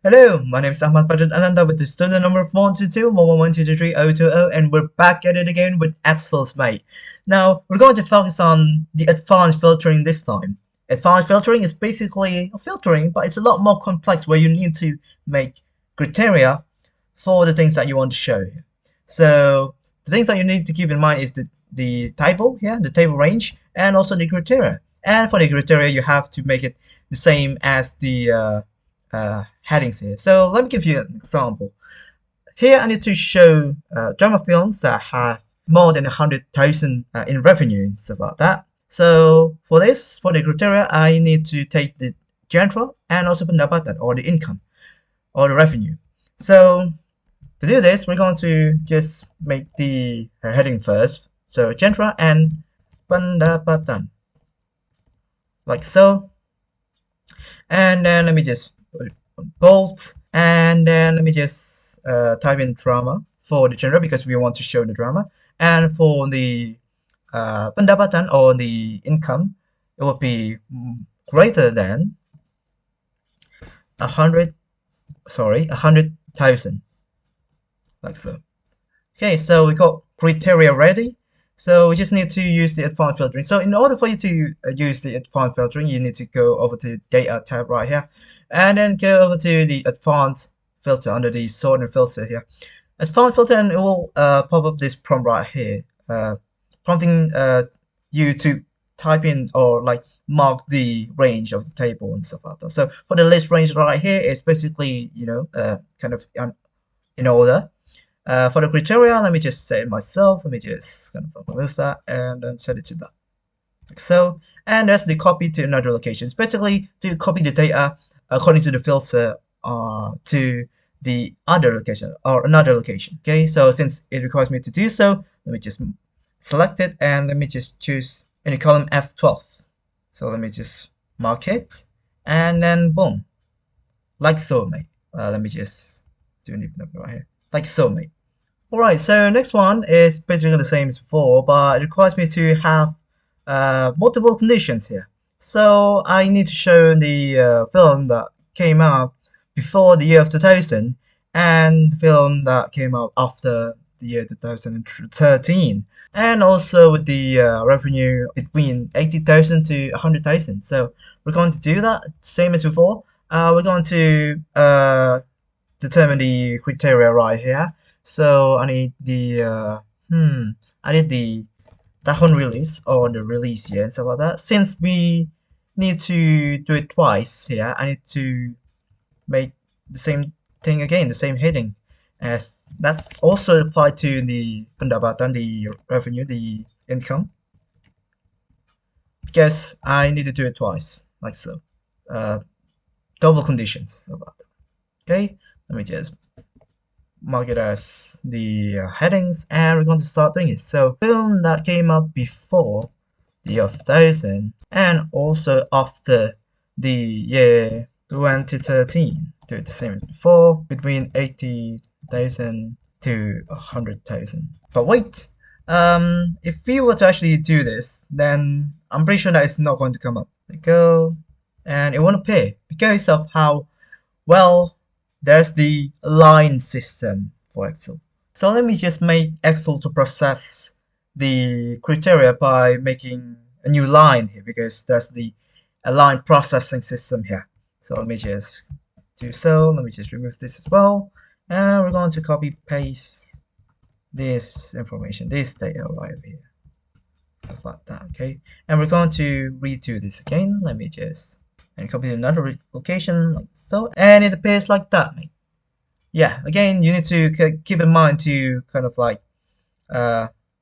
Hello, my name is Ahmad Farid Ananta with the student number 422-111-223-020, and we're back at it again with Excel's mate. Now, we're going to focus on the advanced filtering this time. Advanced filtering is basically a filtering, but it's a lot more complex where you need to make criteria for the things that you want to show. So, the things that you need to keep in mind is the table, the table range, and also the criteria. And for the criteria, you have to make it the same as the headings here. So let me give you an example. Here I need to show drama films that have more than 100,000 in revenue and stuff like that. So for this, for the criteria, I need to take the genre and also pendapatan or the income or the revenue. So to do this, we're going to just make the heading first. So genre and pendapatan, like so. And then let me just bold, and then let me just type in drama for the genre because we want to show the drama, and for the pendapatan or the income, it will be greater than 100,000, like so. Okay, so we got criteria ready. So we just need to use the advanced filtering. So in order for you to use the advanced filtering, you need to go over to data tab right here, and then go over to the advanced filter under the sort and filter here. Advanced filter, and it will pop up this prompt right here, prompting you to type in or like mark the range of the table and stuff like that. So for the list range right here, it's basically kind of in order. For the criteria, let me just set it myself. Let me just kind of remove that and then set it to that, like so. And that's the copy to another location. It's basically to copy the data according to the filter to the other location or another location. Okay, so since it requires me to do so, let me just select it and let me just choose in the column F12. So let me just mark it and then boom, like so, mate. Let me just do it right here, like so, mate. Alright, so next one is basically the same as before, but it requires me to have multiple conditions here. So I need to show the film that came out before the year of 2000 and the film that came out after the year 2013, and also with the revenue between 80,000 to 100,000. So we're going to do that same as before. We're going to determine the criteria right here. So I need the I need the tahun release or the release year and stuff like that. Since we need to do it twice here, I need to make the same thing again, the same heading. As that's also applied to the pendapatan, the revenue, the income. Because I need to do it twice, like so. Double conditions about that. Okay, let me just mark it as the headings, and we're going to start doing it. So film that came out before the year of 1000 and also after the year 2013. Do it the same as before, between 80,000 to 100,000. But wait, if we were to actually do this, then I'm pretty sure that it's not going to come up. There we go, and it won't appear because of how well there's the line system for Excel. So let me just make Excel to process the criteria by making a new line here because there's the line processing system here. So let me just do so. Let me just remove this as well. And we're going to copy paste this information, this data right over here. Stuff like that, okay? And we're going to redo this again. Let me just and copy to another location like so, and it appears like that, mate. Yeah, again, you need to keep in mind to kind of like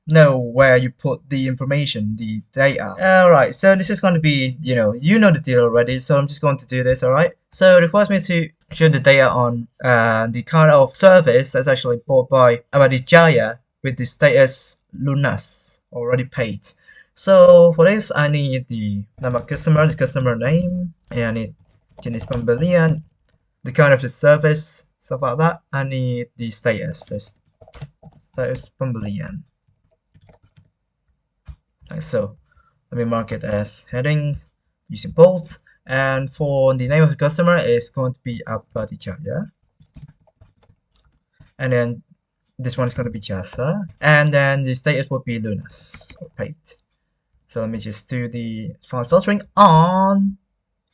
know where you put the information, the data. Alright, so this is going to be, you know the deal already, so I'm just going to do this, alright? So it requires me to show the data on the kind of service that's actually bought by Abadijaya with the status Lunas, already paid. So for this, I need the nama customer, the customer name, and I need jenis pembelian, the kind of the service, stuff like that. I need the status, the status pembelian, like so. Let me mark it as headings using bold, And for the name of the customer is going to be Abadija, yeah. And then this one is going to be Jasa, and then the status would be Lunas or paid. So let me just do the file filtering on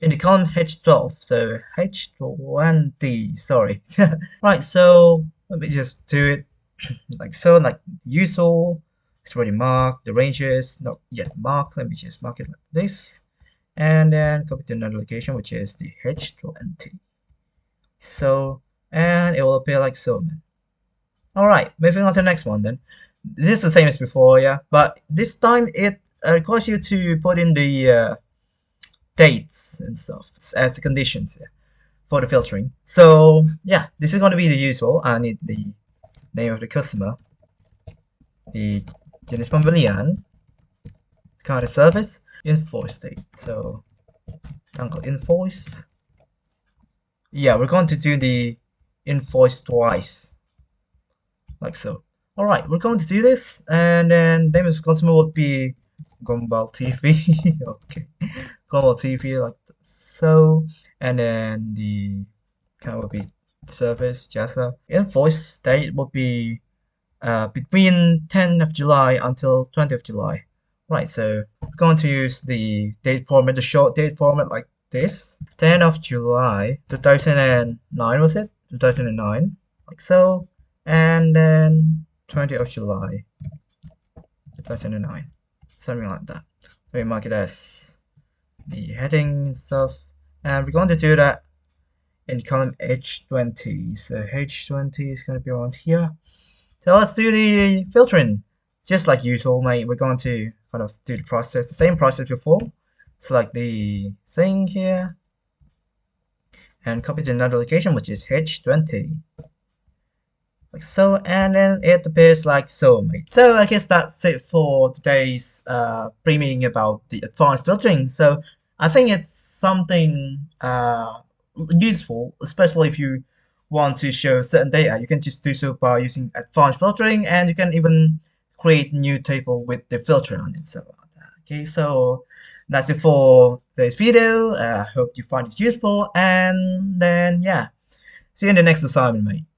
in the column H12. So H20, sorry. Right, so let me just do it like so, like usual. It's already marked. The ranges not yet marked. Let me just mark it like this. And then copy to another location, which is the H20. So, and it will appear like so. Alright, moving on to the next one then. This is the same as before, yeah, but this time it requires you to put in the dates and stuff as the conditions, yeah, for the filtering. So yeah, this is going to be the usual. I need the name of the customer, the jenis pembelian, card of service, invoice date. So tanggal invoice. Yeah, we're going to do the invoice twice, like so. Alright, we're going to do this, and then name of the customer would be Gombal TV. Okay, Gombal TV, like so. And then the account would be service, Jasa. Invoice date would be between 10th of July until 20th of July. Right, so we're going to use the date format, the short date format like this. 10th of July 2009, was it? 2009, like so. And then 20th of July 2009, something like that. We mark it as the heading and stuff. And we're going to do that in column H20. So H20 is going to be around here. So let's do the filtering. Just like usual, mate, we're going to kind of do the process, the same process before. Select the thing here and copy to another location, which is H20. Like so, and then it appears like so, mate. So I guess that's it for today's briefing about the advanced filtering. So I think it's something useful, especially if you want to show certain data. You can just do so by using advanced filtering, and you can even create new table with the filter on it. So okay, so that's it for today's video. I hope you find it useful, and then yeah, see you in the next assignment, mate.